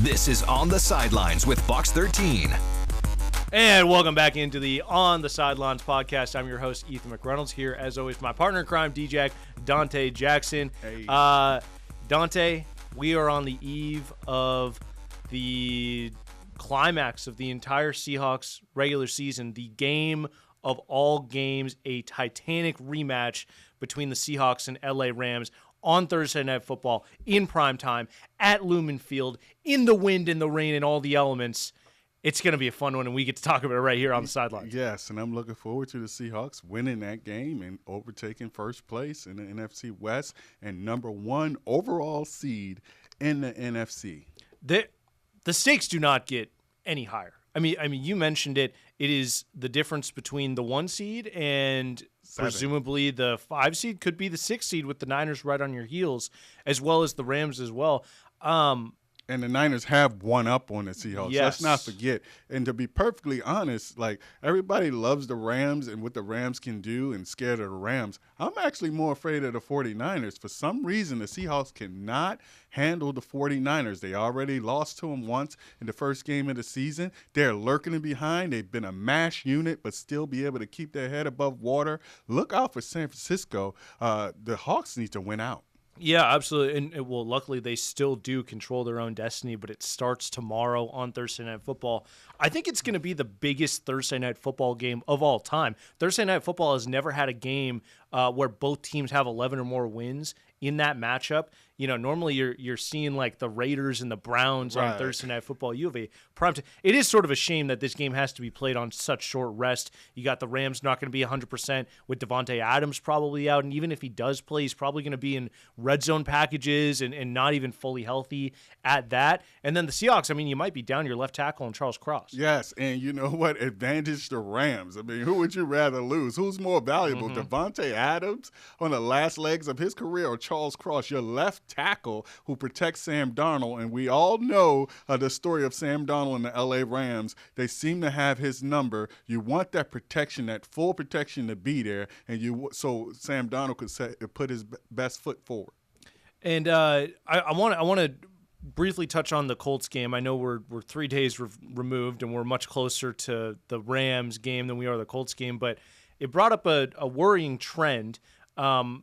This is On the Sidelines with Box 13. And welcome back into the On the Sidelines podcast. I'm your host, Ethan McReynolds, here, as always, my partner in crime, DJ Dante Jackson. Hey. Dante, we are on the eve of the climax of the entire Seahawks regular season, the game of all games, a titanic rematch between the Seahawks and LA Rams on Thursday Night Football in primetime at Lumen Field, in the wind, in the rain, and all the elements. It's going to be a fun one, and we get to talk about it right here on the sidelines. Yes, and I'm looking forward to the Seahawks winning that game and overtaking first place in the NFC West and number one overall seed in the NFC. The stakes do not get any higher. I mean, you mentioned it. It is the difference between the 1 seed and presumably the 5 seed, could be the 6 seed with the Niners right on your heels, as well as the Rams as well. And the Niners have one up on the Seahawks. Yes. Let's not forget. And to be perfectly honest, like, everybody loves the Rams and what the Rams can do and scared of the Rams. I'm actually more afraid of the 49ers. For some reason, the Seahawks cannot handle the 49ers. They already lost to them once in the first game of the season. They're lurking in behind. They've been a mash unit, but still be able to keep their head above water. Look out for San Francisco. The Hawks need to win out. Yeah, absolutely. And well, luckily they still do control their own destiny, but it starts tomorrow on Thursday Night Football. I think it's going to be the biggest Thursday Night Football game of all time. Thursday Night Football has never had a game where both teams have 11 or more wins in that matchup. You know, normally you're seeing like the Raiders and the Browns on Thursday Night Football. You have a prime time. It is sort of a shame that this game has to be played on such short rest. You got the Rams not going to be 100% with Devontae Adams probably out, and even if he does play, he's probably going to be in red zone packages and not even fully healthy at that. And then the Seahawks, I mean, you might be down your left tackle and Charles Cross. Yes, and you know what? Advantage the Rams. I mean, who would you rather lose? Who's more valuable, Devontae Adams on the last legs of his career or Charles Cross, your left tackle who protects Sam Darnold? And we all know the story of Sam Darnold and the L.A. Rams. They seem to have his number. You want that protection, that full protection to be there, and so Sam Darnold could put his best foot forward. And I want to briefly touch on the Colts game. I know we're 3 days removed, and we're much closer to the Rams game than we are the Colts game, but it brought up a worrying trend.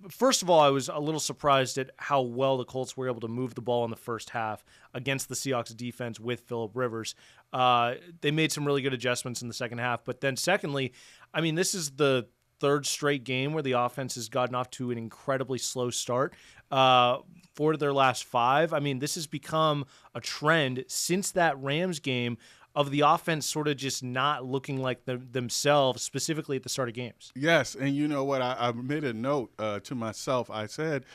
First of all, I was a little surprised at how well the Colts were able to move the ball in the first half against the Seahawks defense with Phillip Rivers. They made some really good adjustments in the second half. But then secondly, I mean, this is the third straight game where the offense has gotten off to an incredibly slow start. 4 of their last 5. I mean, this has become a trend since that Rams game of the offense sort of just not looking like themselves, specifically at the start of games. Yes, and you know what? I made a note to myself. I said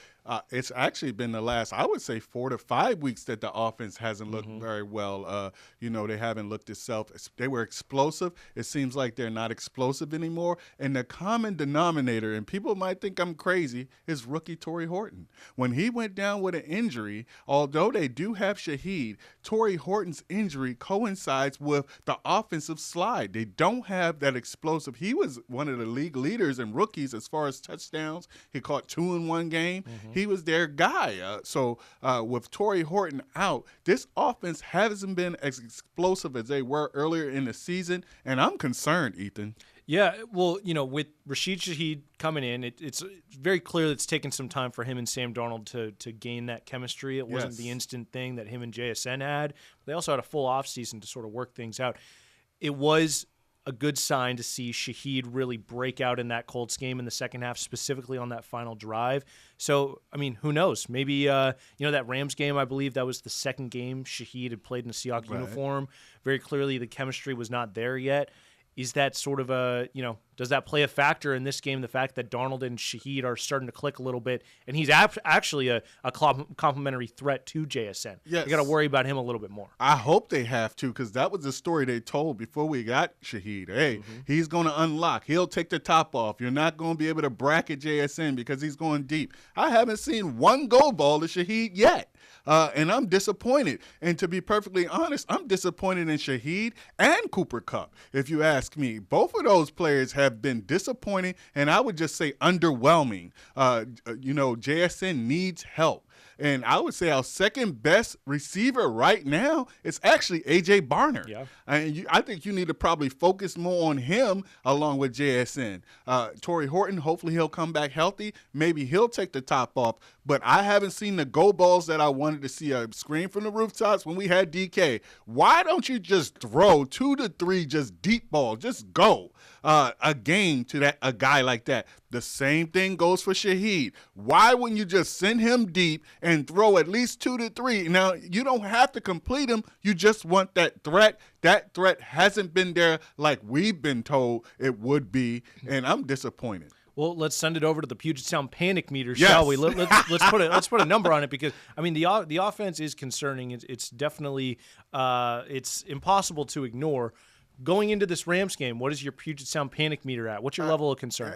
it's actually been the last, I would say, 4 to 5 weeks that the offense hasn't looked very well. They haven't looked itself. They were explosive. It seems like they're not explosive anymore. And the common denominator, and people might think I'm crazy, is rookie Torrey Horton. When he went down with an injury, although they do have Shaheed, Torrey Horton's injury coincides with the offensive slide. They don't have that explosive. He was one of the league leaders and rookies as far as touchdowns. He caught 2 in one game. He was their guy. So with Torrey Horton out, this offense hasn't been as explosive as they were earlier in the season, and I'm concerned, Ethan. Yeah, well, with Rashid Shaheed coming in, it's very clear that it's taken some time for him and Sam Darnold to gain that chemistry. It wasn't the instant thing that him and JSN had. They also had a full offseason to sort of work things out. It was a good sign to see Shaheed really break out in that Colts game in the second half, specifically on that final drive. So, I mean, who knows? Maybe, that Rams game, I believe that was the second game Shaheed had played in a Seahawks uniform. Very clearly the chemistry was not there yet. Is that sort of does that play a factor in this game, the fact that Darnold and Shaheed are starting to click a little bit, and he's actually a complementary threat to JSN? Yes. You got to worry about him a little bit more. I hope they have to, because that was the story they told before we got Shaheed. Hey, he's going to unlock. He'll take the top off. You're not going to be able to bracket JSN because he's going deep. I haven't seen one goal ball to Shaheed yet. And I'm disappointed. And to be perfectly honest, I'm disappointed in Shaheed and Cooper Kupp, if you ask me. Both of those players have been disappointing, and I would just say underwhelming. JSN needs help. And I would say our second best receiver right now is actually A.J. Barner. Yeah. And I think you need to probably focus more on him along with JSN. Torrey Horton, hopefully he'll come back healthy. Maybe he'll take the top off. But I haven't seen the go balls that I wanted to see. A screen from the rooftops when we had DK. Why don't you just throw 2 to 3 just deep ball? Just go a game to a guy like that. The same thing goes for Shaheed. Why wouldn't you just send him deep and throw at least 2 to 3? Now, you don't have to complete him. You just want that threat. That threat hasn't been there like we've been told it would be, and I'm disappointed. Well, let's send it over to the Puget Sound panic meter, shall we? Let's put a number on it, because I mean the offense is concerning. It's definitely it's impossible to ignore. Going into this Rams game, what is your Puget Sound panic meter at? What's your level of concern?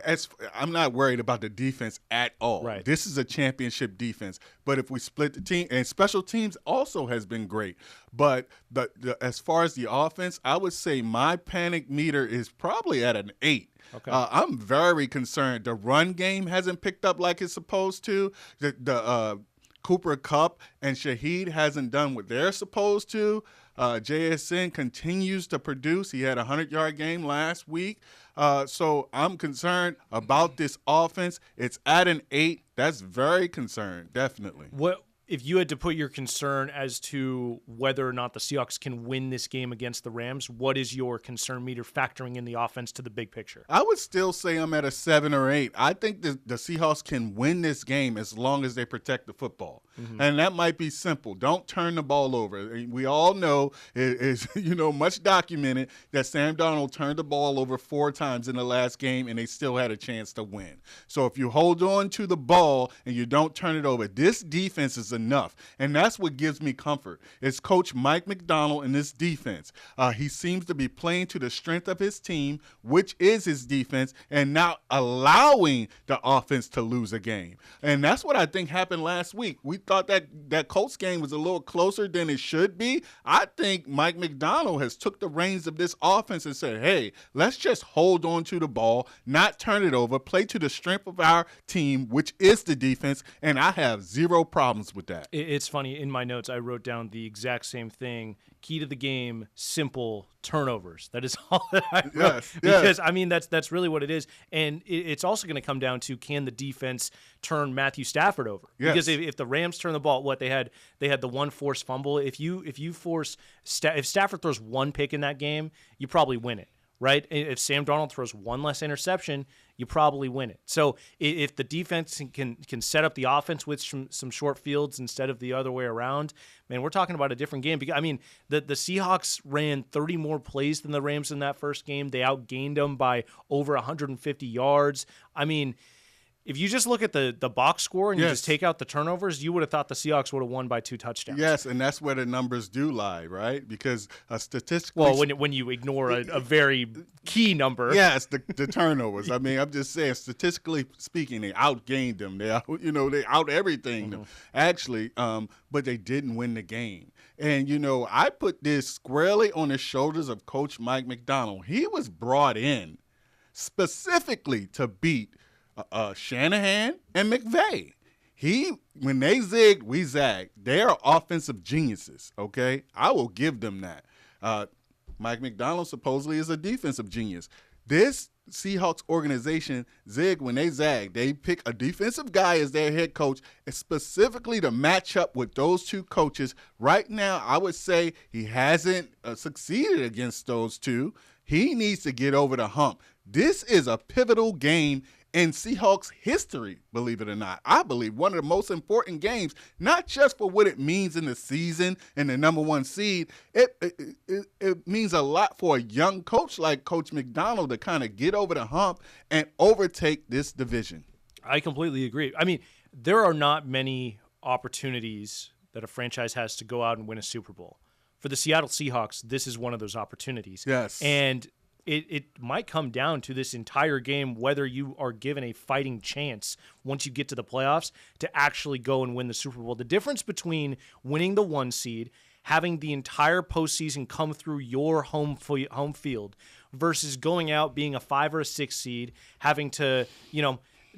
I'm not worried about the defense at all. Right. This is a championship defense. But if we split the team, and special teams also has been great. But as far as the offense, I would say my panic meter is probably at an 8. Okay. I'm very concerned. The run game hasn't picked up like it's supposed to. The Cooper Kupp and Shaheed hasn't done what they're supposed to. JSN continues to produce. He had a 100-yard game last week. So I'm concerned about this offense. It's at an 8. That's very concerned, definitely. What if you had to put your concern as to whether or not the Seahawks can win this game against the Rams, what is your concern meter factoring in the offense to the big picture? I would still say I'm at a 7 or 8. I think the Seahawks can win this game as long as they protect the football. Mm-hmm. And that might be simple. Don't turn the ball over. We all know, it is much documented, that Sam Darnold turned the ball over 4 times in the last game, and they still had a chance to win. So if you hold on to the ball and you don't turn it over, this defense is enough. And that's what gives me comfort. It's Coach Mike Macdonald and this defense. He seems to be playing to the strength of his team, which is his defense, and not allowing the offense to lose a game. And that's what I think happened last week. We thought that Colts game was a little closer than it should be. I think Mike Macdonald has took the reins of this offense and said, hey, let's just hold on to the ball, not turn it over, play to the strength of our team, which is the defense, and I have zero problems with that. It's funny. In my notes, I wrote down the exact same thing. Key to the game, simple turnovers. That is all that I wrote. Yes, because, I mean, that's really what it is. And it's also going to come down to, can the defense turn Matthew Stafford over? Yes. Because if the Rams turn the ball, they had the one forced fumble. If you force if Stafford throws one pick in that game, you probably win it. Right? If Sam Darnold throws one less interception, you probably win it. So if the defense can set up the offense with some short fields instead of the other way around, man, we're talking about a different game. Because I mean, the Seahawks ran 30 more plays than the Rams in that first game. They outgained them by over 150 yards. I mean, if you just look at the box score and you just take out the turnovers, you would have thought the Seahawks would have won by 2 touchdowns. Yes, and that's where the numbers do lie, right? Because statistically, well, when you ignore a very key number, yes, the turnovers. I mean, I'm just saying, statistically speaking, they outgained them. They out everything them actually, but they didn't win the game. And I put this squarely on the shoulders of Coach Mike Macdonald. He was brought in specifically to beat Shanahan and McVay. When they zigged, we zagged. They are offensive geniuses, okay? I will give them that. Mike Macdonald supposedly is a defensive genius. This Seahawks organization zig when they zag. They pick a defensive guy as their head coach, specifically to match up with those two coaches. Right now, I would say he hasn't succeeded against those two. He needs to get over the hump. This is a pivotal game in Seahawks history, believe it or not. I believe one of the most important games, not just for what it means in the season and the number 1 seed. It means a lot for a young coach like Coach Macdonald to kind of get over the hump and overtake this division. I completely agree. I mean, there are not many opportunities that a franchise has to go out and win a Super Bowl. For the Seattle Seahawks, this is one of those opportunities. Yes. And it might come down to this entire game whether you are given a fighting chance once you get to the playoffs to actually go and win the Super Bowl. The difference between winning the 1 seed, having the entire postseason come through your home field, versus going out being a 5 or a 6 seed, having to,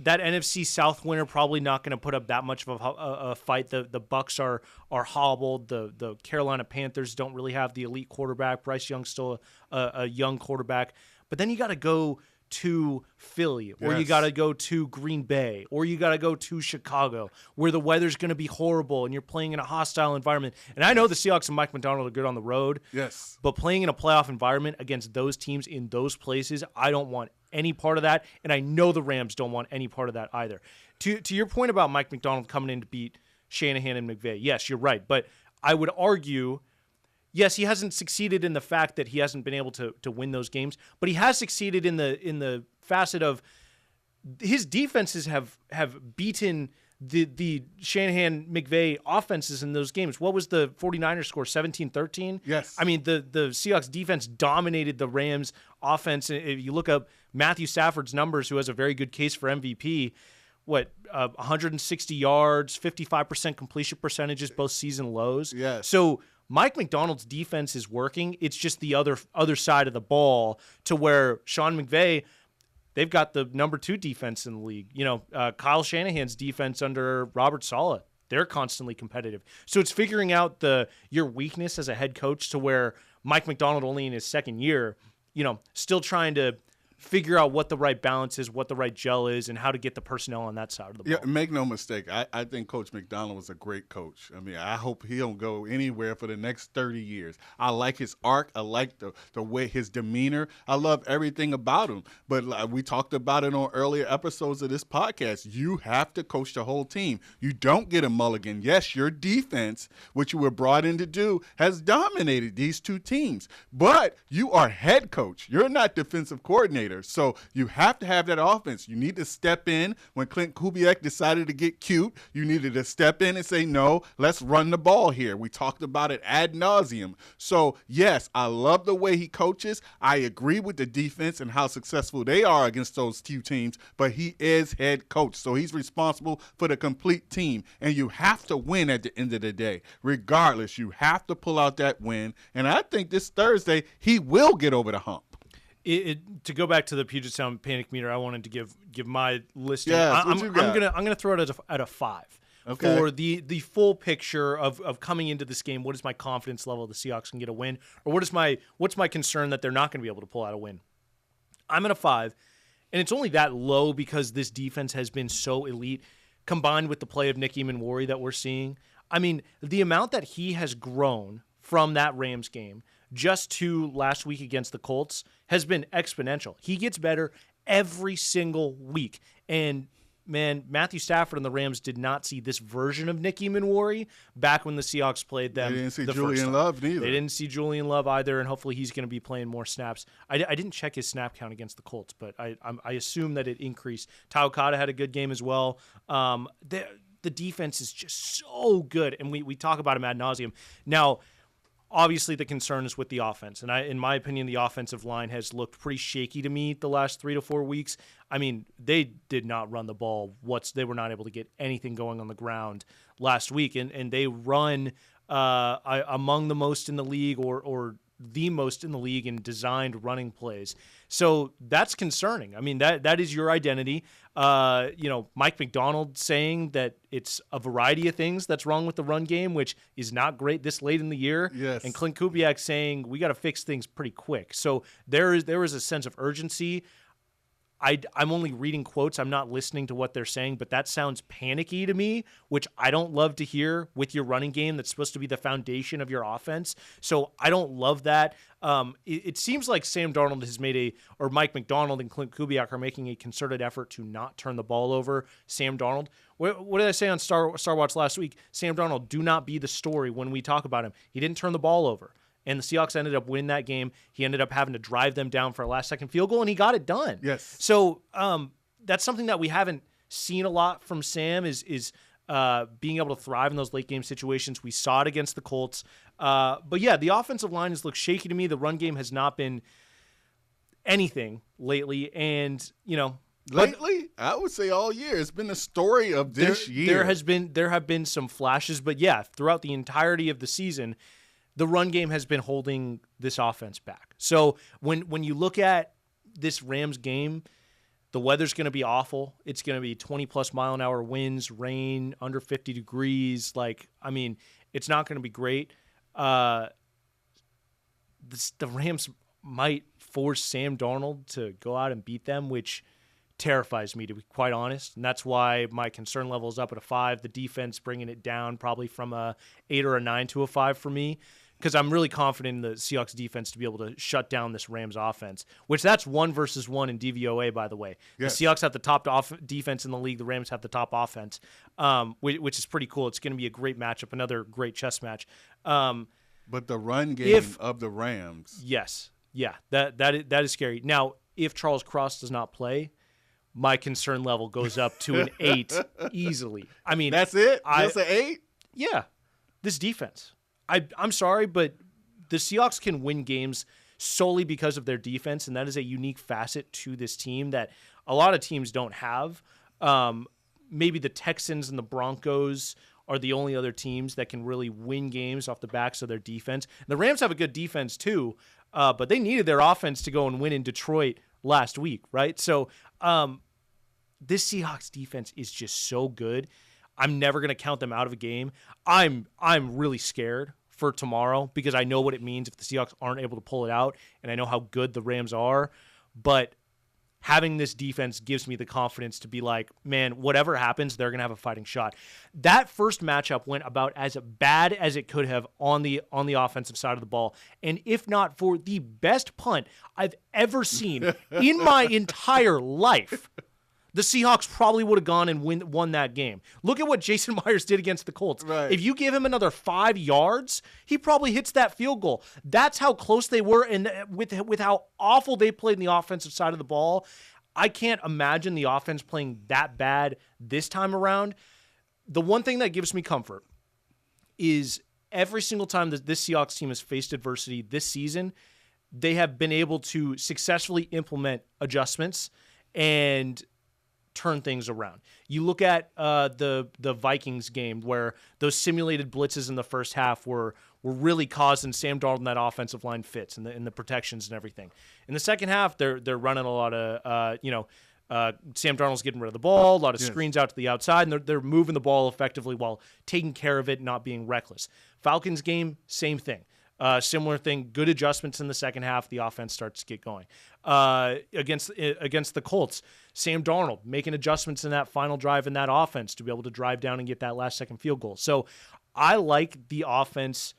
that NFC South winner probably not going to put up that much of a fight. The Bucs are hobbled. The Carolina Panthers don't really have the elite quarterback. Bryce Young's still a young quarterback. But then you got to go to Philly, or you got to go to Green Bay, or you got to go to Chicago, where the weather's going to be horrible and you're playing in a hostile environment. And I know the Seahawks and Mike Macdonald are good on the road. Yes. But playing in a playoff environment against those teams in those places, I don't want any part of that. And I know the Rams don't want any part of that either. To your point about Mike Macdonald coming in to beat Shanahan and McVay, yes, you're right. But I would argue, yes, he hasn't succeeded in the fact that he hasn't been able to win those games, but he has succeeded in the facet of his defenses have beaten the Shanahan McVay offenses in those games. What was the 49ers score? 17-13? Yes. I mean, the Seahawks defense dominated the Rams offense. If you look up Matthew Stafford's numbers, who has a very good case for MVP, 160 yards, 55% completion percentages, both season lows. Yes. So Mike Macdonald's defense is working. It's just the other side of the ball, to where Sean McVay, they've got the number 2 defense in the league. Kyle Shanahan's defense under Robert Saleh, they're constantly competitive. So it's figuring out your weakness as a head coach, to where Mike Macdonald, only in his second year, still trying to figure out what the right balance is, what the right gel is, and how to get the personnel on that side of the ball. Yeah, make no mistake. I think Coach McDonald was a great coach. I mean, I hope he don't go anywhere for the next 30 years. I like his arc. I like the way his demeanor. I love everything about him. But we talked about it on earlier episodes of this podcast. You have to coach the whole team. You don't get a mulligan. Yes, your defense, which you were brought in to do, has dominated these two teams. But you are head coach. You're not defensive coordinator. So you have to have that offense. You need to step in. When Clint Kubiak decided to get cute, you needed to step in and say, no, let's run the ball here. We talked about it ad nauseum. So, yes, I love the way he coaches. I agree with the defense and how successful they are against those two teams, but he is head coach. So he's responsible for the complete team. And you have to win at the end of the day. Regardless, you have to pull out that win. And I think this Thursday, he will get over the hump. To go back to the Puget Sound Panic Meter, I wanted to give my listing. Yes, I'm gonna throw it at a 5. Okay. For the full picture of coming into this game. What is my confidence level the Seahawks can get a win, or what's my concern that they're not going to be able to pull out a win? I'm at a 5, and it's only that low because this defense has been so elite, combined with the play of Nick Eamon-Warry that we're seeing. I mean, the amount that he has grown from that Rams game just to last week against the Colts has been exponential. He gets better every single week. And, man, Matthew Stafford and the Rams did not see this version of Nick Eamon-Warry back when the Seahawks played them. They didn't see Julian Love neither. They didn't see Julian Love either, and hopefully he's going to be playing more snaps. I didn't check his snap count against the Colts, but I assume that it increased. Ty Okada had a good game as well. The defense is just so good, and we talk about him ad nauseum. Now, obviously, the concern is with the offense. And in my opinion, the offensive line has looked pretty shaky to me the last 3 to 4 weeks. I mean, they did not run the ball. They were not able to get anything going on the ground last week. And they run among the most in the league or the most in the league in designed running plays. So that's concerning. I mean, that is your identity. Mike Macdonald saying that it's a variety of things that's wrong with the run game, which is not great this late in the year. Yes. And Clint Kubiak saying we got to fix things pretty quick. So there is a sense of urgency. I'm only reading quotes. I'm not listening to what they're saying, but that sounds panicky to me, which I don't love to hear with your running game that's supposed to be the foundation of your offense. So I don't love that. It seems like Sam Darnold has or Mike Macdonald and Clint Kubiak are making a concerted effort to not turn the ball over. Sam Darnold. What did I say on Star Watch last week? Sam Darnold, do not be the story when we talk about him. He didn't turn the ball over. And the Seahawks ended up winning that game. He ended up having to drive them down for a last-second field goal, and he got it done. Yes. So that's something that we haven't seen a lot from Sam is being able to thrive in those late-game situations. We saw it against the Colts. But, yeah, the offensive line has looked shaky to me. The run game has not been anything lately. And, Lately, I would say all year. It's been the story of this year. There have been some flashes. But, yeah, throughout the entirety of the season – the run game has been holding this offense back. So when you look at this Rams game, The weather's going to be awful. It's going to be 20-plus mile-an-hour winds, rain, under 50 degrees. It's not going to be great. The Rams might force Sam Darnold to go out and beat them, which terrifies me, to be quite honest. And that's why my concern level is up at a 5. The defense bringing it down probably from a 8 or a 9 to a 5 for me, because I'm really confident in the Seahawks defense to be able to shut down this Rams offense, which that's 1 versus 1 in DVOA, by the way. Yes. The Seahawks have the top defense in the league. The Rams have the top offense, which is pretty cool. It's going to be a great matchup, another great chess match. But the run game of the Rams. Yes. Yeah, that is scary. Now, if Charles Cross does not play, my concern level goes up to an 8 easily. I mean, that's it? Just an 8? Yeah. This defense. I'm sorry, but the Seahawks can win games solely because of their defense, and that is a unique facet to this team that a lot of teams don't have. Maybe the Texans and the Broncos are the only other teams that can really win games off the backs of their defense. The Rams have a good defense too, but they needed their offense to go and win in Detroit last week, right? So this Seahawks defense is just so good. I'm never going to count them out of a game. I'm really scared for tomorrow because I know what it means if the Seahawks aren't able to pull it out, and I know how good the Rams are. But having this defense gives me the confidence to be like, man, whatever happens, they're going to have a fighting shot. That first matchup went about as bad as it could have on the offensive side of the ball. And if not for the best punt I've ever seen in my entire life, the Seahawks probably would have gone and won that game. Look at what Jason Myers did against the Colts. Right. If you give him another 5 yards, he probably hits that field goal. That's how close they were, and with how awful they played in the offensive side of the ball, I can't imagine the offense playing that bad this time around. The one thing that gives me comfort is every single time that this Seahawks team has faced adversity this season, they have been able to successfully implement adjustments and turn things around. You look at the Vikings game where those simulated blitzes in the first half were really causing Sam Darnold and that offensive line fits and the protections and everything. In the second half, they're running a lot of Sam Darnold's getting rid of the ball, a lot of screens out to the outside, and they're moving the ball effectively while taking care of it, not being reckless. Falcons game, same thing. Similar thing, good adjustments in the second half. The offense starts to get going. Against the Colts, Sam Darnold making adjustments in that final drive in that offense to be able to drive down and get that last-second field goal. So I like the offense.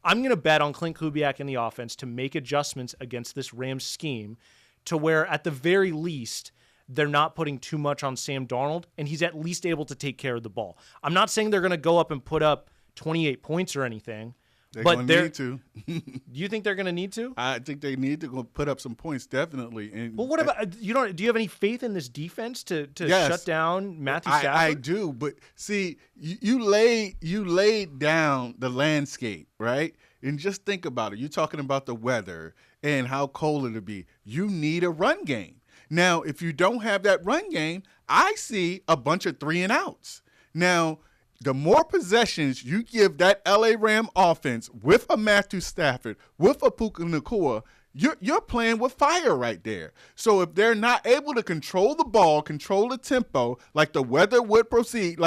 I'm going to bet on Clint Kubiak and the offense to make adjustments against this Rams scheme to where, at the very least, they're not putting too much on Sam Darnold, and he's at least able to take care of the ball. I'm not saying they're going to go up and put up 28 points or anything. They're going to need to. Do you think they're going to need to? I think they need to go put up some points, definitely. And well, what about do you have any faith in this defense to shut down Matthew Stafford? I do, but see, you laid down the landscape, right? And just think about it. You're talking about the weather and how cold it'll be. You need a run game. Now, if you don't have that run game, I see a bunch of 3-and-outs. Now, the more possessions you give that LA Ram offense with a Matthew Stafford, with a Puka Nacua, you're playing with fire right there. So if they're not able to control the ball, control the tempo, like the weather would proceed,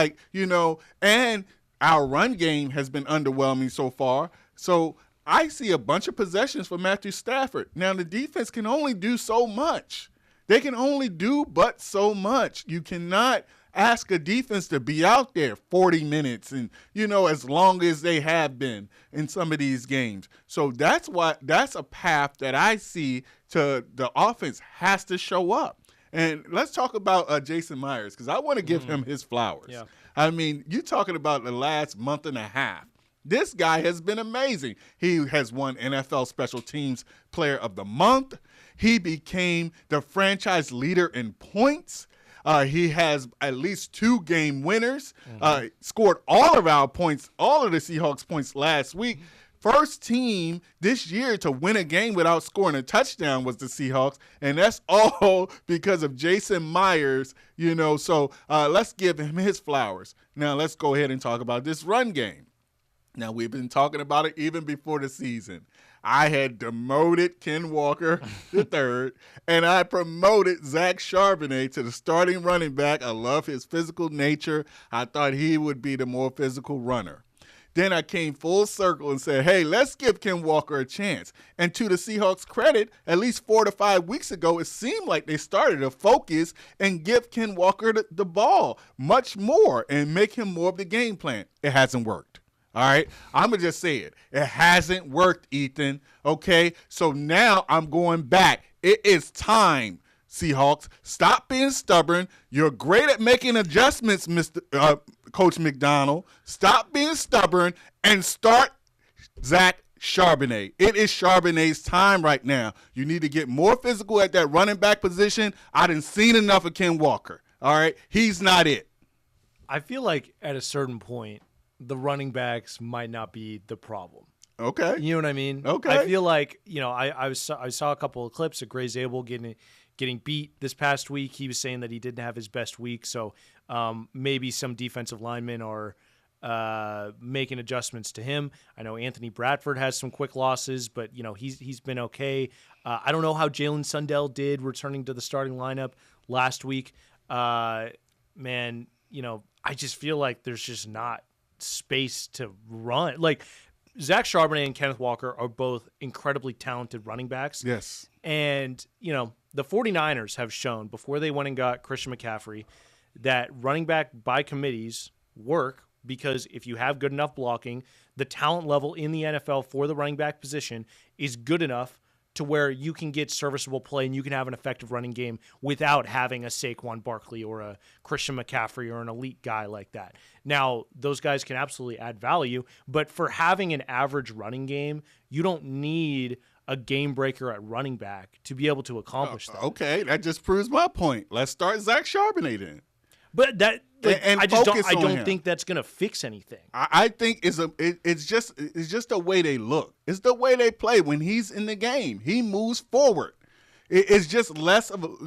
and our run game has been underwhelming so far. So I see a bunch of possessions for Matthew Stafford. Now, the defense can only do so much. They can only do but so much. You cannot ask a defense to be out there 40 minutes and, as long as they have been in some of these games. So that's a path that I see to the offense has to show up. And let's talk about Jason Myers, because I want to give him his flowers. Yeah. I mean, you're talking about the last month and a half. This guy has been amazing. He has won NFL Special Teams Player of the Month. He became the franchise leader in points. He has at least 2 game winners, scored all of our points, all of the Seahawks points last week. First team this year to win a game without scoring a touchdown was the Seahawks, and that's all because of Jason Myers, so let's give him his flowers. Now let's go ahead and talk about this run game. Now, we've been talking about it even before the season. I had demoted Ken Walker III, and I promoted Zach Charbonnet to the starting running back. I love his physical nature. I thought he would be the more physical runner. Then I came full circle and said, hey, let's give Ken Walker a chance. And to the Seahawks' credit, at least 4 to 5 weeks ago, it seemed like they started to focus and give Ken Walker the ball much more and make him more of the game plan. It hasn't worked. All right, I'm going to just say it. It hasn't worked, Ethan. Okay, so now I'm going back. It is time, Seahawks. Stop being stubborn. You're great at making adjustments, Coach McDonald. Stop being stubborn and start Zach Charbonnet. It is Charbonnet's time right now. You need to get more physical at that running back position. I done seen enough of Ken Walker. All right, he's not it. I feel like at a certain point, the running backs might not be the problem. Okay. You know what I mean? Okay. I feel like, I saw a couple of clips of Gray Zabel getting beat this past week. He was saying that he didn't have his best week, so maybe some defensive linemen are making adjustments to him. I know Anthony Bradford has some quick losses, but he's been okay. I don't know how Jalen Sundell did returning to the starting lineup last week. I just feel like there's just not space to run. Like, Zach Charbonnet and Kenneth Walker are both incredibly talented running backs. Yes. And, the 49ers have shown before they went and got Christian McCaffrey that running back by committees work, because if you have good enough blocking, the talent level in the NFL for the running back position is good enough to where you can get serviceable play and you can have an effective running game without having a Saquon Barkley or a Christian McCaffrey or an elite guy like that. Now, those guys can absolutely add value, but for having an average running game, you don't need a game breaker at running back to be able to accomplish that. Okay, that just proves my point. Let's start Zach Charbonnet then. But I don't think that's going to fix anything. I think it's just the way they look. It's the way they play when he's in the game. He moves forward. It's just less of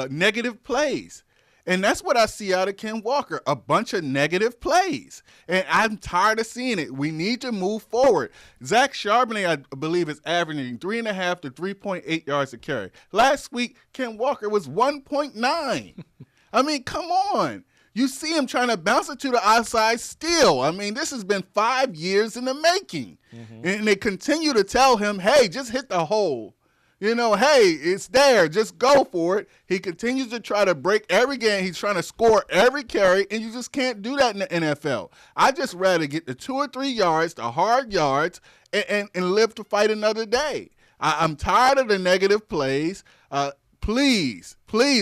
negative plays. And that's what I see out of Ken Walker, a bunch of negative plays. And I'm tired of seeing it. We need to move forward. Zach Charbonnet, I believe, is averaging 3.5 to 3.8 yards a carry. Last week, Ken Walker was 1.9. I mean, come on. You see him trying to bounce it to the outside still. I mean, this has been 5 years in the making. Mm-hmm. And they continue to tell him, hey, just hit the hole. Hey, it's there. Just go for it. He continues to try to break every game. He's trying to score every carry, and you just can't do that in the NFL. I just rather get the 2 or 3 yards, the hard yards, and live to fight another day. I'm tired of the negative plays. Please,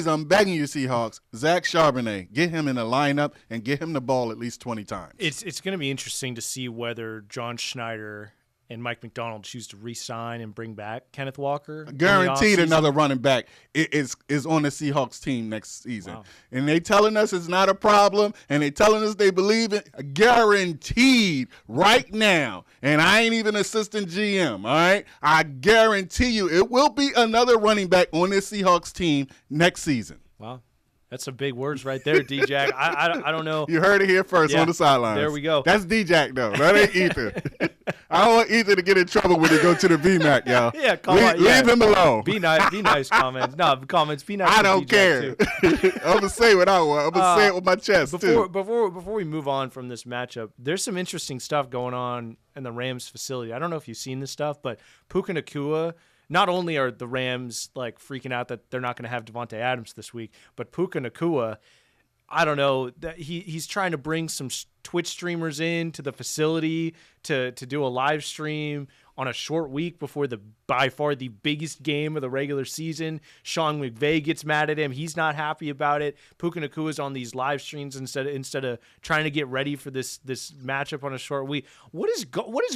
I'm begging you, Seahawks, Zach Charbonnet, get him in the lineup and get him the ball at least 20 times. It's going to be interesting to see whether John Schneider and Mike McDonald choose to re-sign and bring back Kenneth Walker. Guaranteed another running back is on the Seahawks team next season. Wow. And they telling us it's not a problem, and they telling us they believe it. Guaranteed right now. And I ain't even assistant GM, all right? I guarantee you it will be another running back on this Seahawks team next season. Wow. That's some big words right there, D-Jack. I don't know. You heard it here first on the sidelines. There we go. That's D-Jack, though. That ain't Ethan. I don't want Ethan to get in trouble when he go to the VMAC, y'all. Yeah, leave him alone. Be nice, comments. No, comments, be nice. I don't care. I'm going to say what I want. I'm going to say it with my chest, too. Before we move on from this matchup, there's some interesting stuff going on in the Rams facility. I don't know if you've seen this stuff, but Puka Nacua, not only are the Rams freaking out that they're not going to have Devontae Adams this week, but Puka Nacua, I don't know, that he's trying to bring some Twitch streamers in to the facility to do a live stream on a short week before by far the biggest game of the regular season. Sean McVay gets mad at him. He's not happy about it. Puka Nacua's on these live streams instead of trying to get ready for this matchup on a short week. What is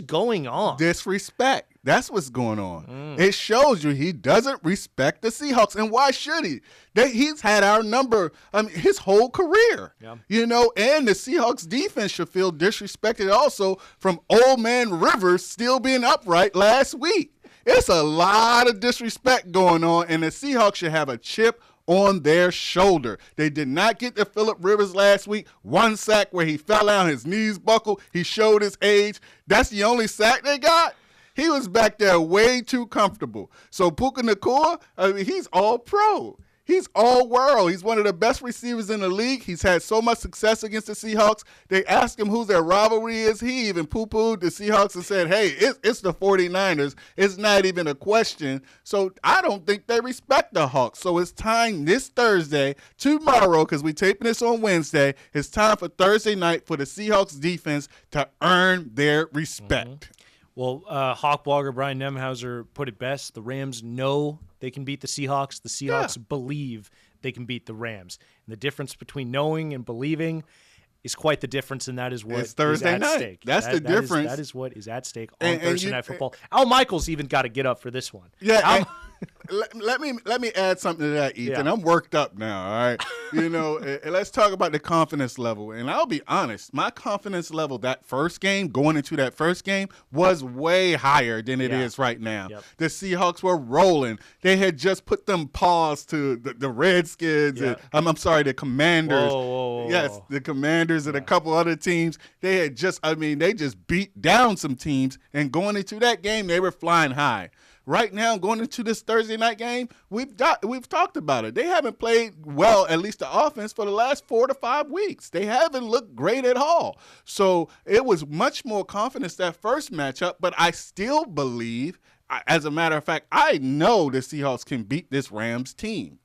going on? Disrespect. That's what's going on. It shows you he doesn't respect the Seahawks. And why should he? He's had our number his whole career. Yeah. And the Seahawks defense should feel disrespected also from old man Rivers still being upright last week. It's a lot of disrespect going on, and the Seahawks should have a chip on their shoulder. They did not get to Phillip Rivers last week. One sack where he fell down, his knees buckled. He showed his age. That's the only sack they got. He was back there way too comfortable. So Puka Nacua, I mean, he's all pro. He's all world. He's one of the best receivers in the league. He's had so much success against the Seahawks. They asked him who their rivalry is. He even poo-pooed the Seahawks and said, hey, it's the 49ers. It's not even a question. So I don't think they respect the Hawks. So it's time this Thursday, tomorrow, because we're taping this on Wednesday, it's time for Thursday night for the Seahawks defense to earn their respect. Mm-hmm. Well, Hawk blogger Brian Nemhauser put it best. The Rams know they can beat the Seahawks. The Seahawks believe they can beat the Rams. And the difference between knowing and believing is quite the difference, and that is what it's Thursday is at night. stake. That's the difference. That is what is at stake on Thursday Night Football. Al Michaels even got to get up for this one. Yeah. Let me add something to that, Ethan. Yeah. I'm worked up now, all right? And let's talk about the confidence level. And I'll be honest, my confidence level going into that first game, was way higher than it is right now. Yep. The Seahawks were rolling. They had just put them paws to the Redskins. Yep. And, I'm sorry, the Commanders. Whoa. Yes, the Commanders and a couple other teams. They had they just beat down some teams. And going into that game, they were flying high. Right now, going into this Thursday night game, we've talked about it. They haven't played well, at least the offense, for the last 4 to 5 weeks. They haven't looked great at all. So it was much more confidence that first matchup, but I still believe, as a matter of fact, I know the Seahawks can beat this Rams team.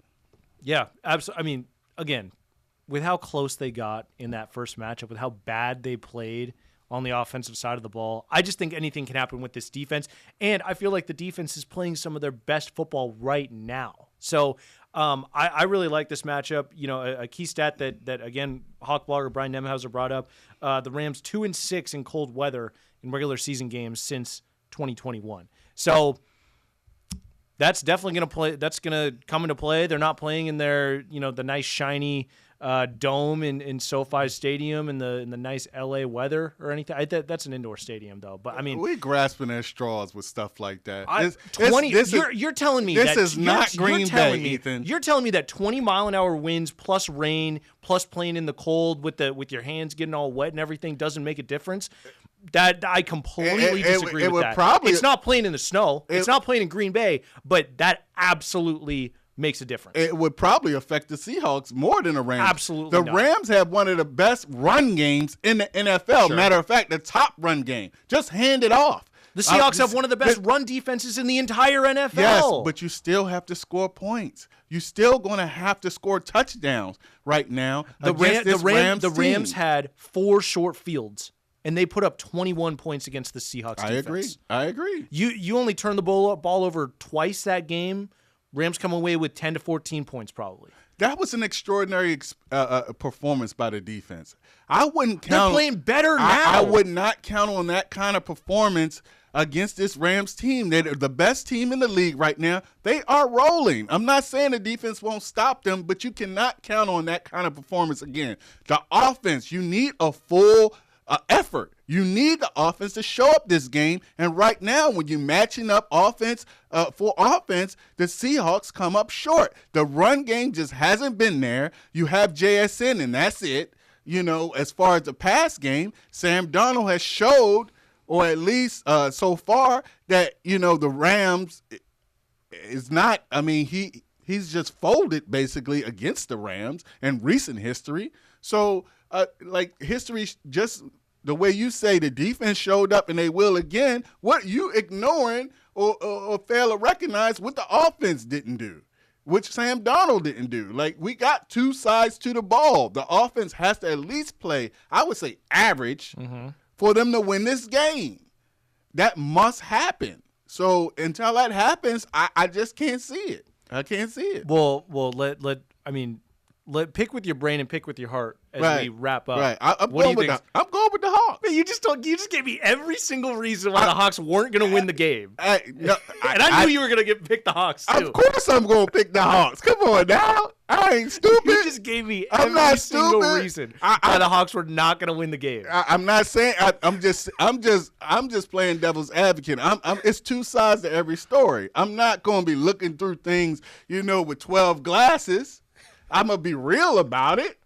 Yeah, absolutely. I mean, again, with how close they got in that first matchup, with how bad they played on the offensive side of the ball, I just think anything can happen with this defense. And I feel like the defense is playing some of their best football right now. So I really like this matchup. A key stat that again, Hawk blogger Brian Nemhauser brought up, the Rams 2-6 in cold weather in regular season games since 2021. So that's definitely going to play. That's going to come into play. They're not playing in their, the nice shiny dome in SoFi Stadium in the nice LA weather or anything. That's an indoor stadium though. But I mean, we're grasping at straws with stuff like that. You're telling me this that is not Green Bay, Ethan. You're telling me that 20-mile-an-hour winds plus rain plus playing in the cold with your hands getting all wet and everything doesn't make a difference? That I completely disagree with that. It's not playing in the snow. It's not playing in Green Bay, but that absolutely makes a difference. It would probably affect the Seahawks more than the Rams. Absolutely The Rams have one of the best run games in the NFL. Sure. Matter of fact, the top run game. Just hand it off. The Seahawks have one of the best run defenses in the entire NFL. Yes, but you still have to score points. You're still going to have to score touchdowns right now. The Rams had 4 short fields, and they put up 21 points against the Seahawks defense. I agree. You only turned the ball over twice that game. Rams come away with 10 to 14 points probably. That was an extraordinary performance by the defense. I wouldn't count. They're playing better now. I would not count on that kind of performance against this Rams team. They're the best team in the league right now. They are rolling. I'm not saying the defense won't stop them, but you cannot count on that kind of performance again. The offense, you need a full effort. You need the offense to show up this game. And right now, when you're matching up offense for offense, the Seahawks come up short. The run game just hasn't been there. You have JSN, and that's it. As far as the pass game, Sam Darnold has showed, or at least so far, that, the Rams is not, he's just folded basically against the Rams in recent history. So, history just the way you say the defense showed up and they will again, what you ignoring or fail to recognize what the offense didn't do, which Sam Darnold didn't do. We got 2 sides to the ball. The offense has to at least play, I would say, average for them to win this game. That must happen. So until that happens, I just can't see it. I can't see it. Well, pick with your brain and pick with your heart as we wrap up. Right. I'm going with the Hawks. Man, you just gave me every single reason why the Hawks weren't going to win the game. I knew you were going to pick the Hawks, too. Of course I'm going to pick the Hawks. Come on now. I ain't stupid. You just gave me every single reason why the Hawks were not going to win the game. I'm not saying I'm just playing devil's advocate. It's two sides to every story. I'm not going to be looking through things, with 12 glasses. I'm going to be real about it.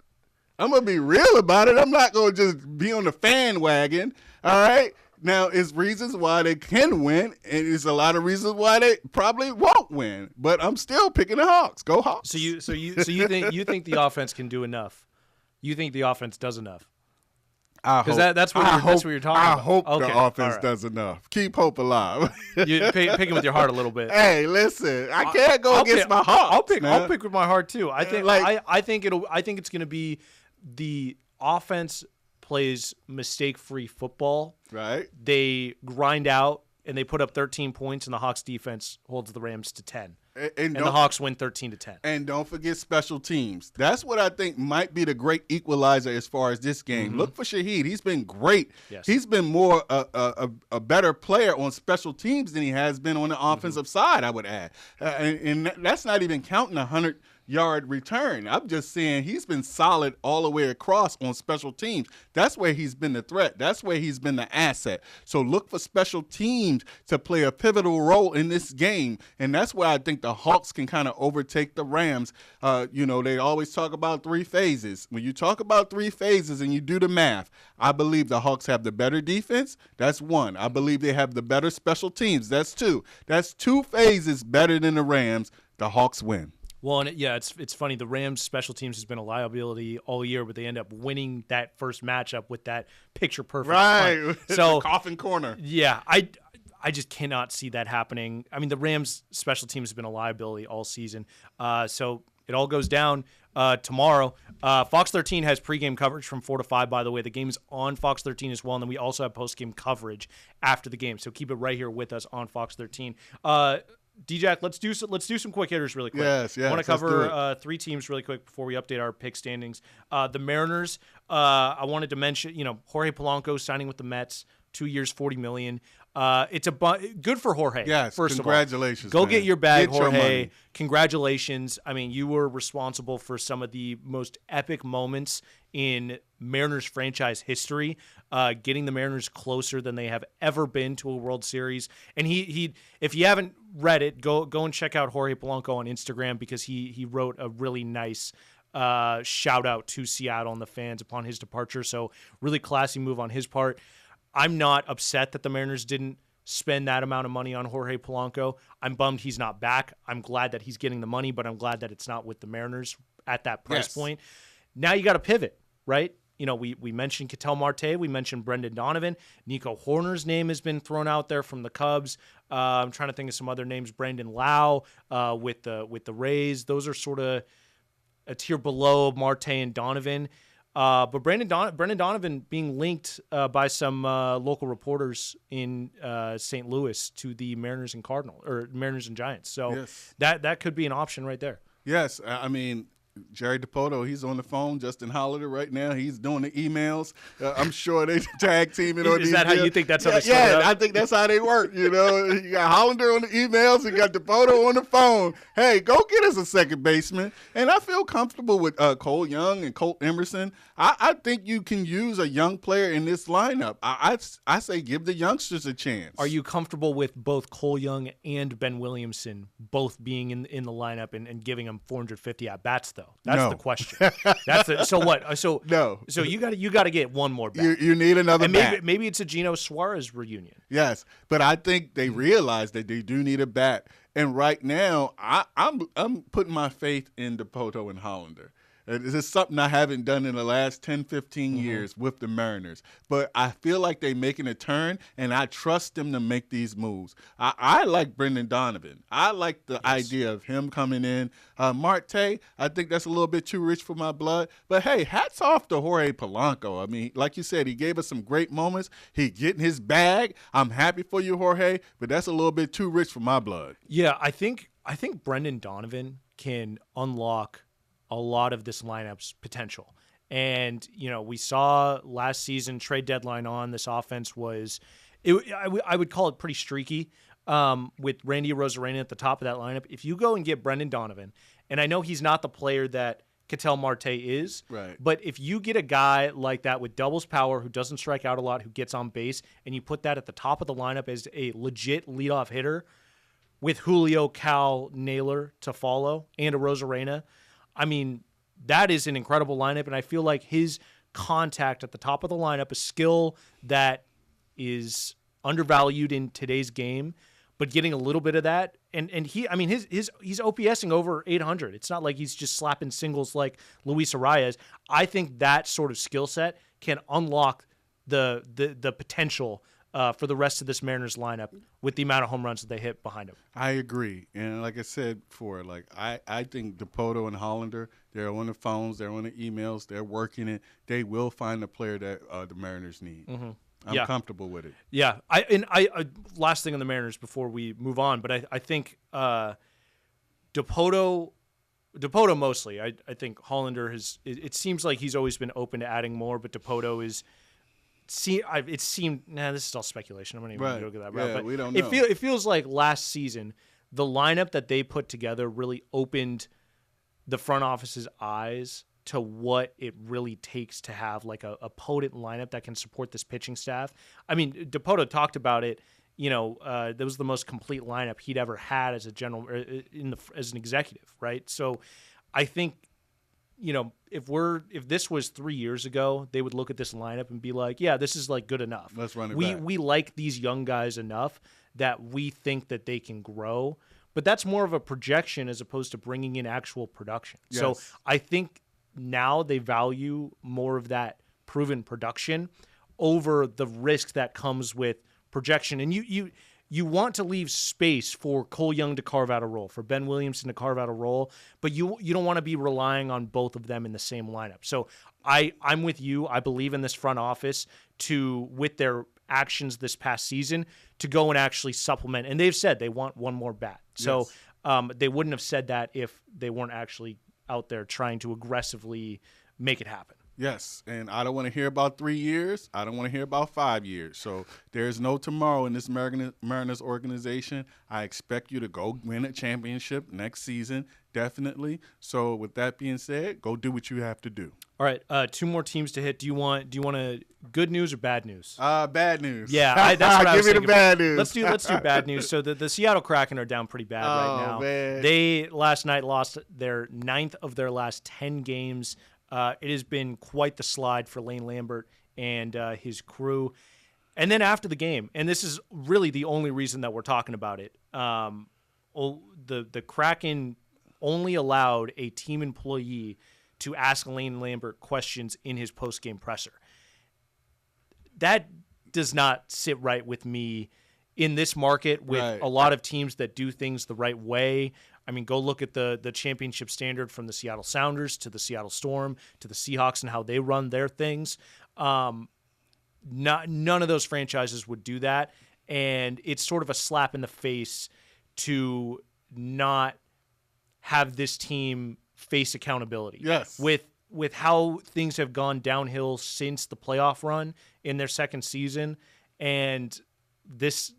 I'm not going to just be on the fan wagon. All right. Now, it's reasons why they can win, and it's a lot of reasons why they probably won't win. But I'm still picking the Hawks. Go Hawks. So you think the offense can do enough? You think the offense does enough? Because that's what you're talking about. I hope the offense does enough. Keep hope alive. You picking with your heart a little bit. Hey, listen, I can't go against my heart. I'll pick with my heart too. I think I think it's going to be the offense plays mistake-free football. Right. They grind out and they put up 13 points, and the Hawks defense holds the Rams to 10. And the Hawks win 13-10. And don't forget special teams. That's what I think might be the great equalizer as far as this game. Mm-hmm. Look for Shaheed. He's been great. Yes. He's been more a better player on special teams than he has been on the offensive side, I would add. And that's not even counting 100-yard return. I'm just saying he's been solid all the way across on special teams. That's where he's been the threat. That's where he's been the asset. So look for special teams to play a pivotal role in this game, and that's where I think the Hawks can kind of overtake the Rams. They always talk about 3 phases. When you talk about 3 phases and you do the math, I believe the Hawks have the better defense. That's 1. I believe they have the better special teams. That's 2. That's 2 phases better than the Rams. The Hawks win. Well, and it's funny. The Rams' special teams has been a liability all year, but they end up winning that first matchup with that picture-perfect right. So coffin corner. Yeah, I just cannot see that happening. I mean, the Rams' special teams have been a liability all season. So it all goes down tomorrow. Fox 13 has pregame coverage from 4 to 5, by the way. The game's on Fox 13 as well, and then we also have postgame coverage after the game. So keep it right here with us on Fox 13. D-Jack, let's do some quick hitters really quick. Yes. I want to cover 3 teams really quick before we update our pick standings. The Mariners, I wanted to mention, Jorge Polanco signing with the Mets, 2 years, $40 million. It's good for Jorge. Yes, first congratulations. Of all. Go get your bag, Jorge. Your congratulations. I mean, you were responsible for some of the most epic moments in Mariners franchise history, getting the Mariners closer than they have ever been to a World Series. And he if you haven't read it, go and check out Jorge Polanco on Instagram, because he wrote a really nice shout out to Seattle and the fans upon his departure. So really classy move on his part. I'm not upset that the Mariners didn't spend that amount of money on Jorge Polanco. I'm bummed he's not back. I'm glad that he's getting the money, but I'm glad that it's not with the Mariners at that price point. Now you got to pivot, right? We mentioned Ketel Marte. We mentioned Brendan Donovan. Nico Horner's name has been thrown out there from the Cubs. I'm trying to think of some other names. Brandon Lau with the Rays. Those are sort of a tier below Marte and Donovan. But Brendan Donovan being linked by some local reporters in St. Louis to the Mariners and Giants. So that could be an option right there. Yes, I mean, Jerry DiPoto, he's on the phone. Justin Hollander right now, he's doing the emails. I'm sure they tag teaming on these. Is that how you think that's how they split it up? I think that's how they work. You got Hollander on the emails, you got DiPoto on the phone. Hey, go get us a second baseman. And I feel comfortable with Cole Young and Colt Emerson. I think you can use a young player in this lineup. I say give the youngsters a chance. Are you comfortable with both Cole Young and Ben Williamson both being in the lineup and giving them 450 at-bats, though? That's the question. So what? So no. So you got to get one more bat. You need another bat. Maybe it's a Geno Suarez reunion. Yes, but I think they realize that they do need a bat. And right now, I'm putting my faith in DiPoto and Hollander. This is something I haven't done in the last 10, 15 years with the Mariners. But I feel like they're making a turn, and I trust them to make these moves. I like Brendan Donovan. I like the idea of him coming in. Marte, I think that's a little bit too rich for my blood. But, hey, hats off to Jorge Polanco. I mean, like you said, he gave us some great moments. He getting his bag. I'm happy for you, Jorge, but that's a little bit too rich for my blood. Yeah, I think Brendan Donovan can unlock a lot of this lineup's potential. And, we saw last season trade deadline on this offense I would call it pretty streaky with Randy Arozarena at the top of that lineup. If you go and get Brendan Donovan, and I know he's not the player that Ketel Marte is, right, but if you get a guy like that with doubles power who doesn't strike out a lot, who gets on base, and you put that at the top of the lineup as a legit leadoff hitter with Julio, Cal, Naylor to follow, and Arozarena, I mean, that is an incredible lineup, and I feel like his contact at the top of the lineup, a skill that is undervalued in today's game, but getting a little bit of that, and he's OPSing over 800. It's not like he's just slapping singles like Luis Arias. I think that sort of skill set can unlock the potential for the rest of this Mariners lineup with the amount of home runs that they hit behind him. I agree. And like I said before, I think DePoto and Hollander, they're on the phones, they're on the emails, they're working it. They will find the player that the Mariners need. Mm-hmm. I'm comfortable with it. Yeah. I last thing on the Mariners before we move on, but I think DePoto mostly. I think Hollander it seems like he's always been open to adding more, but DePoto is – it seemed this is all speculation. I'm not even going to go that route. But we don't know. It feels like last season the lineup that they put together really opened the front office's eyes to what it really takes to have like a potent lineup that can support this pitching staff. I mean, DePoto talked about it. That was the most complete lineup he'd ever had as a as an executive, right? So, I think. If this was 3 years ago, they would look at this lineup and be like, yeah, this is like good enough. Let's run it back. We like these young guys enough that we think that they can grow. But that's more of a projection as opposed to bringing in actual production. Yes. So I think now they value more of that proven production over the risk that comes with projection. And you want to leave space for Cole Young to carve out a role, for Ben Williamson to carve out a role, but you don't want to be relying on both of them in the same lineup. So I'm with you. I believe in this front office with their actions this past season, to go and actually supplement. And they've said they want one more bat. So they wouldn't have said that if they weren't actually out there trying to aggressively make it happen. Yes, and I don't want to hear about 3 years. I don't want to hear about 5 years. So there's no tomorrow in this Mariners organization. I expect you to go win a championship next season, definitely. So with that being said, go do what you have to do. All right, 2 more teams to hit. Do you want a good news or bad news? Bad news. Yeah, that's what I was thinking. Give me the bad news. Let's do bad news. So the Seattle Kraken are down pretty bad right now. Man. They last night lost their 9th of their last 10 games. It has been quite the slide for Lane Lambert and his crew. And then after the game, and this is really the only reason that we're talking about it, the Kraken only allowed a team employee to ask Lane Lambert questions in his post-game presser. That does not sit right with me in this market with a lot of teams that do things the right way. I mean, go look at the championship standard from the Seattle Sounders to the Seattle Storm to the Seahawks and how they run their things. None of those franchises would do that, and it's sort of a slap in the face to not have this team face accountability. Yes. With how things have gone downhill since the playoff run in their second season, and this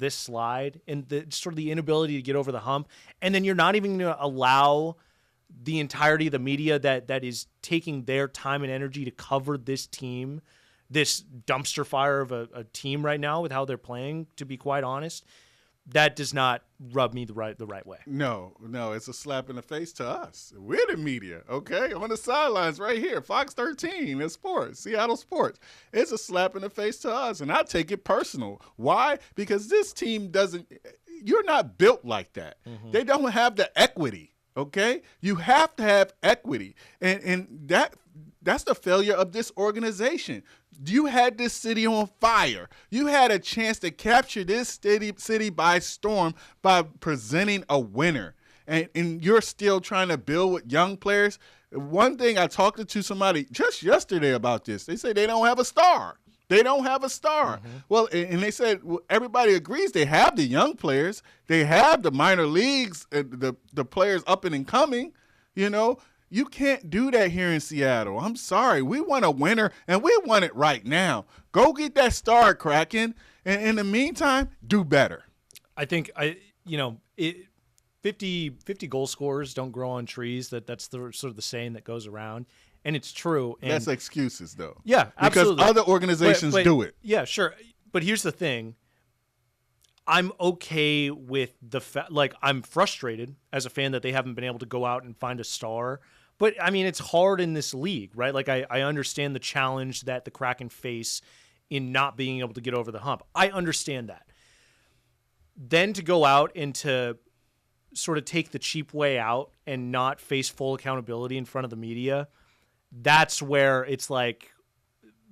slide and sort of the inability to get over the hump, and then you're not even going to allow the entirety of the media that is taking their time and energy to cover this team, this dumpster fire of a team right now with how they're playing, to be quite honest. That does not rub me the right way. No, it's a slap in the face to us. We're the media, okay? On the sidelines right here, Fox 13, it's sports, Seattle Sports. It's a slap in the face to us, and I take it personal. Why? Because this team you're not built like that. Mm-hmm. They don't have the equity, okay? You have to have equity, and that's the failure of this organization. You had this city on fire. You had a chance to capture this city by storm by presenting a winner. And you're still trying to build with young players. One thing, I talked to somebody just yesterday about this. They say they don't have a star. They don't have a star. Mm-hmm. Well, and they said everybody agrees they have the young players. They have the minor leagues, the players up and coming, You can't do that here in Seattle. I'm sorry. We want a winner, and we want it right now. Go get that star, Kraken. And in the meantime, do better. I think 50 goal scorers don't grow on trees. That's the sort of the saying that goes around, and it's true. And that's excuses, though. Yeah, absolutely. Because other organizations do it. Yeah, sure. But here's the thing. I'm okay with the fact, like, I'm frustrated as a fan that they haven't been able to go out and find a star. But, I mean, it's hard in this league, right? Like, I understand the challenge that the Kraken face in not being able to get over the hump. I understand that. Then to go out and to sort of take the cheap way out and not face full accountability in front of the media, that's where it's like,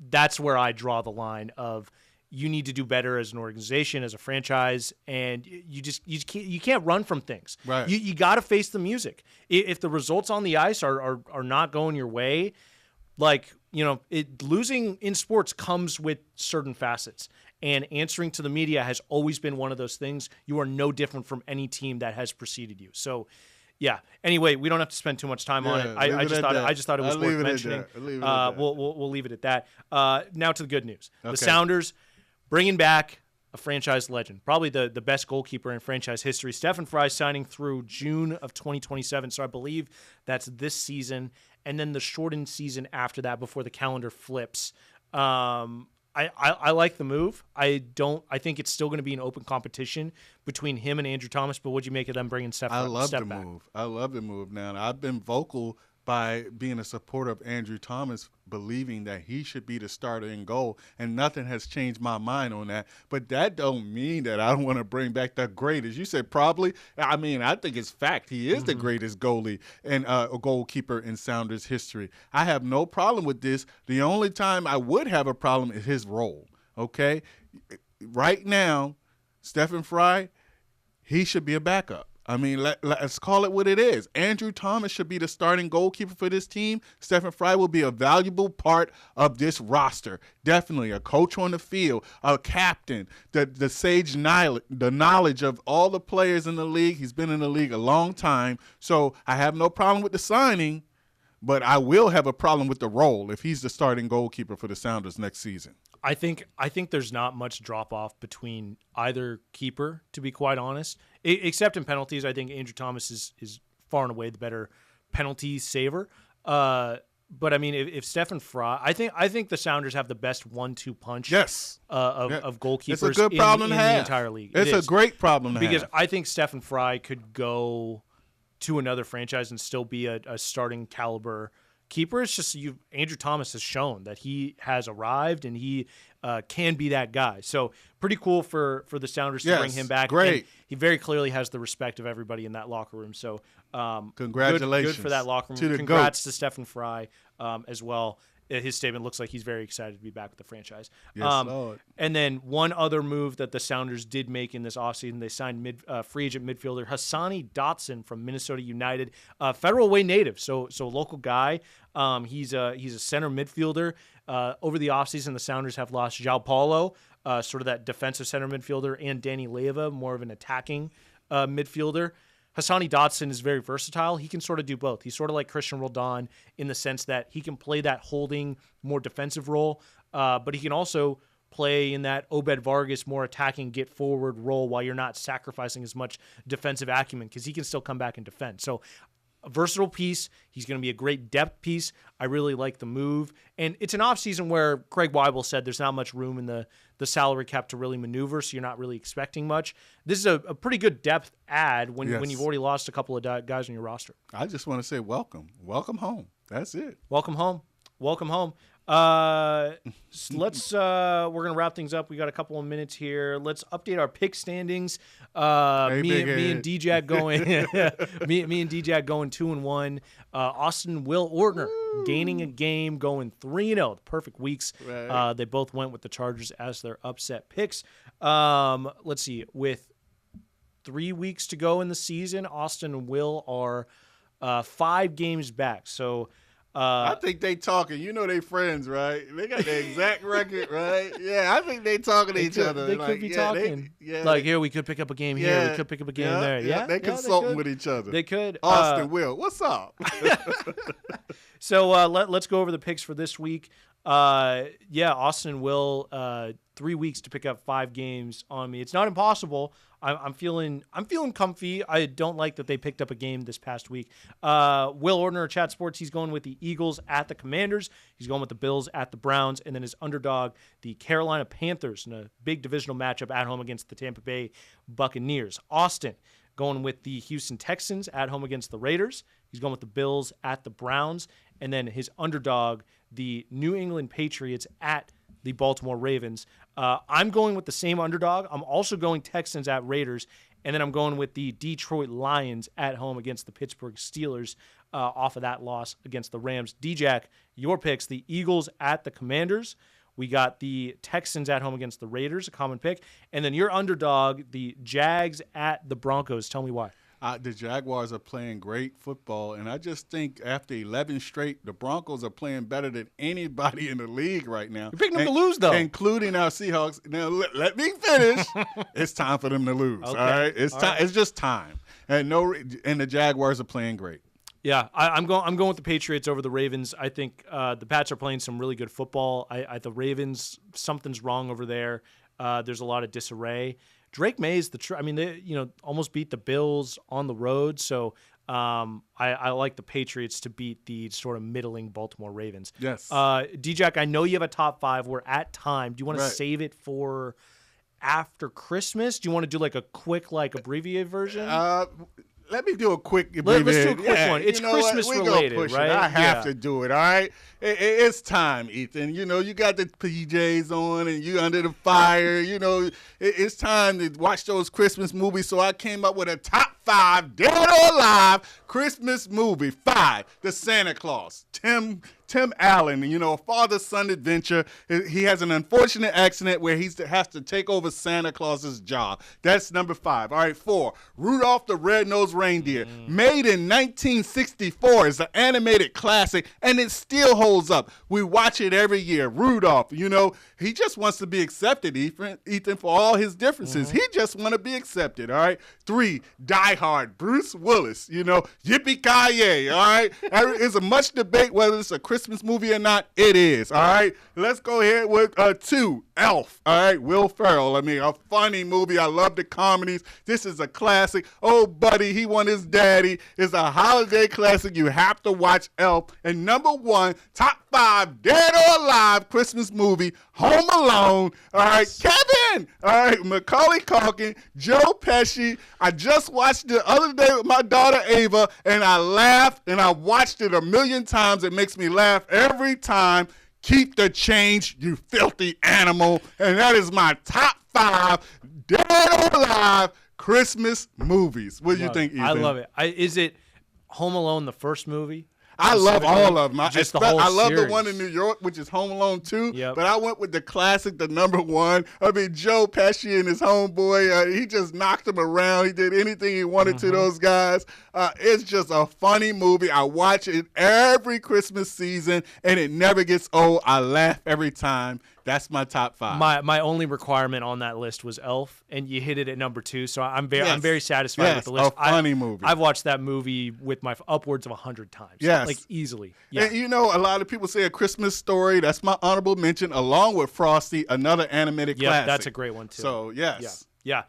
that's where I draw the line of, you need to do better as an organization, as a franchise, and you can't run from things. Right. You got to face the music. If the results on the ice are not going your way, like, losing in sports comes with certain facets, and answering to the media has always been one of those things. You are no different from any team that has preceded you. So, yeah. Anyway, we don't have to spend too much time on it. I just thought it was worth mentioning. We'll leave it at that. Now to the good news. Okay. The Sounders bringing back a franchise legend, probably the best goalkeeper in franchise history. Stephen Fry signing through June of 2027. So I believe that's this season, and then the shortened season after that before the calendar flips. I like the move. I think it's still going to be an open competition between him and Andrew Thomas. But what'd you make of them bringing Steph? I love the back? move. I love the move. Now I've been vocal by being a supporter of Andrew Thomas, believing that he should be the starter in goal, and nothing has changed my mind on that. But that don't mean that I don't want to bring back the greatest. You said probably. I mean, I think it's fact. He is the greatest goalie and a goalkeeper in Sounders history. I have no problem with this. The only time I would have a problem is his role, okay? Right now, Stephen Fry, he should be a backup. I mean, let's call it what it is. Andrew Thomas should be the starting goalkeeper for this team. Stephen Fry will be a valuable part of this roster. Definitely a coach on the field, a captain, the sage knowledge, the knowledge of all the players in the league. He's been in the league a long time. So I have no problem with the signing, but I will have a problem with the role if he's the starting goalkeeper for the Sounders next season. I think there's not much drop off between either keeper, to be quite honest, except in penalties. I think Andrew Thomas is far and away the better penalty saver. But I mean, if Stephen Fry, I think the Sounders have the best 1-2 punch. Yes. Of goalkeepers. It's a good problem in to have. The entire league. It's a great problem to have. Because I think Stephen Fry could go to another franchise and still be a starting caliber keeper. It's just Andrew Thomas has shown that he has arrived and he can be that guy. So pretty cool for the Sounders to bring him back. Great. And he very clearly has the respect of everybody in that locker room. So congratulations. Good for that locker room. Congrats to Stephen Fry as well. His statement looks like he's very excited to be back with the franchise. Yes, Lord. And then one other move that the Sounders did make in this offseason, they signed free agent midfielder Hassani Dotson from Minnesota United, Federal Way native, so local guy. He's a center midfielder. Over the offseason, the Sounders have lost João Paulo, sort of that defensive center midfielder, and Danny Leyva, more of an attacking midfielder. Hassani Dotson is very versatile. He can sort of do both. He's sort of like Christian Roldan in the sense that he can play that holding, more defensive role, but he can also play in that Obed Vargas, more attacking, get forward role while you're not sacrificing as much defensive acumen because he can still come back and defend. So a versatile piece. He's going to be a great depth piece. I really like the move. And it's an offseason where Craig Weibel said there's not much room in the salary cap to really maneuver, so you're not really expecting much. This is a pretty good depth add when you've already lost a couple of guys on your roster. I just want to say welcome. Welcome home. That's it. Welcome home. Welcome home. We're gonna wrap things up. We got a couple of minutes here. Let's update our pick standings. Me and DJ going me and DJ going 2-1. Austin Will Ortner gaining a game, going 3-0. Perfect weeks. Right. They both went with the Chargers as their upset picks. Let's see. With 3 weeks to go in the season, Austin and Will are 5 games back. So I think they talking. You know they friends, right? They got the exact record, right? Yeah, I think they talking to each other. They could be talking. Here, we could pick up a game here. We could pick up a game there. Yeah, they consulting with each other. They could. Austin, Will, what's up? So let's go over the picks for this week. Austin and Will, 3 weeks to pick up 5 games on me. It's not impossible. I'm feeling comfy. I don't like that they picked up a game this past week. Will Ordner, Chat Sports, he's going with the Eagles at the Commanders. He's going with the Bills at the Browns, and then his underdog, the Carolina Panthers, in a big divisional matchup at home against the Tampa Bay Buccaneers. Austin going with the Houston Texans at home against the Raiders. He's going with the Bills at the Browns, and then his underdog, the New England Patriots at the Baltimore Ravens. I'm going with the same underdog. I'm also going Texans at Raiders, and then I'm going with the Detroit Lions at home against the Pittsburgh Steelers off of that loss against the Rams. D-Jack, your picks, the Eagles at the Commanders. We got the Texans at home against the Raiders, a common pick. And then your underdog, the Jags at the Broncos. Tell me why. The Jaguars are playing great football, and I just think after 11 straight, the Broncos are playing better than anybody in the league right now. You're picking them to lose, though. Including our Seahawks. Now, let me finish. It's time for them to lose, okay. All right? It's time. Right. It's just time. And the Jaguars are playing great. Yeah, I'm going with the Patriots over the Ravens. I think the Pats are playing some really good football. The Ravens, something's wrong over there. There's a lot of disarray. Drake May is they almost beat the Bills on the road, so I like the Patriots to beat the sort of middling Baltimore Ravens. Yes. D-Jack, I know you have a top 5. We're at time. Do you want to save it for after Christmas? Do you want to do like a quick, abbreviated version? Let me do a quick. Let's do a quick one. It's Christmas related, right? I have to do it. All right. It's time, Ethan. You got the PJs on and you under the fire. It's time to watch those Christmas movies. So I came up with a top 5 dead or alive Christmas movie. 5, The Santa Claus. Tim Allen, a father-son adventure. He has an unfortunate accident where he has to take over Santa Claus's job. That's number 5. All right, 4, Rudolph the Red-Nosed Reindeer. Made in 1964. It's an animated classic, and it still holds up. We watch it every year. Rudolph, he just wants to be accepted, Ethan, for all his differences. He just want to be accepted, all right? 3, Die Hard. Bruce Willis, yippee-ki-yay, all right? There's a much debate whether it's a Christmas movie or not. It is, all right? Let's go ahead with 2, Elf, all right? Will Ferrell. A funny movie. I love the comedies. This is a classic. Oh, buddy, he won his daddy. It's a holiday classic. You have to watch Elf. And number 1, top 5 dead or alive Christmas movie, Home Alone. All right, Kevin. All right, Macaulay Culkin, Joe Pesci. I just watched it the other day with my daughter Ava, and I laughed, and I watched it a million times. It makes me laugh every time. Keep the change, you filthy animal. And that is my top 5 dead or alive Christmas movies. What do you think, Ethan? I love it. Is it Home Alone, the first movie? I love all of them. I love series. the one in New York, which is Home Alone 2. Yep. But I went with the classic, the number 1. Joe Pesci and his homeboy, he just knocked him around. He did anything he wanted to those guys. It's just a funny movie. I watch it every Christmas season, and it never gets old. I laugh every time. That's my top 5. My only requirement on that list was Elf, and you hit it at number 2. So I'm very satisfied with the list. A funny movie. I've watched that movie with my upwards of 100 times. Yes, easily. Yeah. And a lot of people say A Christmas Story. That's my honorable mention, along with Frosty, another animated classic. That's a great one too. So yes. Yeah.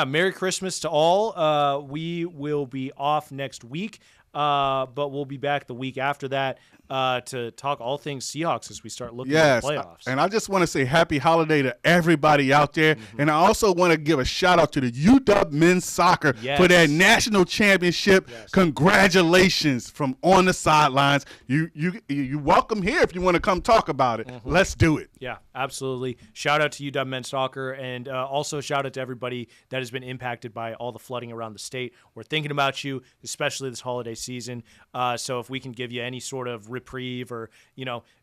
Merry Christmas to all. We will be off next week, but we'll be back the week after that. To talk all things Seahawks as we start looking at the playoffs. And I just want to say happy holiday to everybody out there. And I also want to give a shout out to the UW men's soccer for their national championship. Congratulations from on the sidelines. You welcome here if you want to come talk about it. Let's do it. Yeah, absolutely. Shout out to UW men's soccer, and also shout out to everybody that has been impacted by all the flooding around the state. We're thinking about you, especially this holiday season. So if we can give you any sort of reprieve or,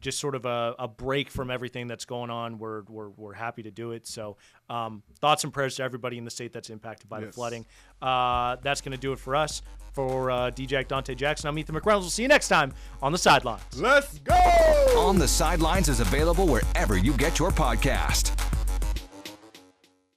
just sort of a break from everything that's going on, we're happy to do it. So thoughts and prayers to everybody in the state that's impacted by the flooding. That's going to do it for us. For D-Jack, Dante Jackson, I'm Ethan McReynolds. We'll see you next time on The Sidelines. Let's go! On the Sidelines is available wherever you get your podcast.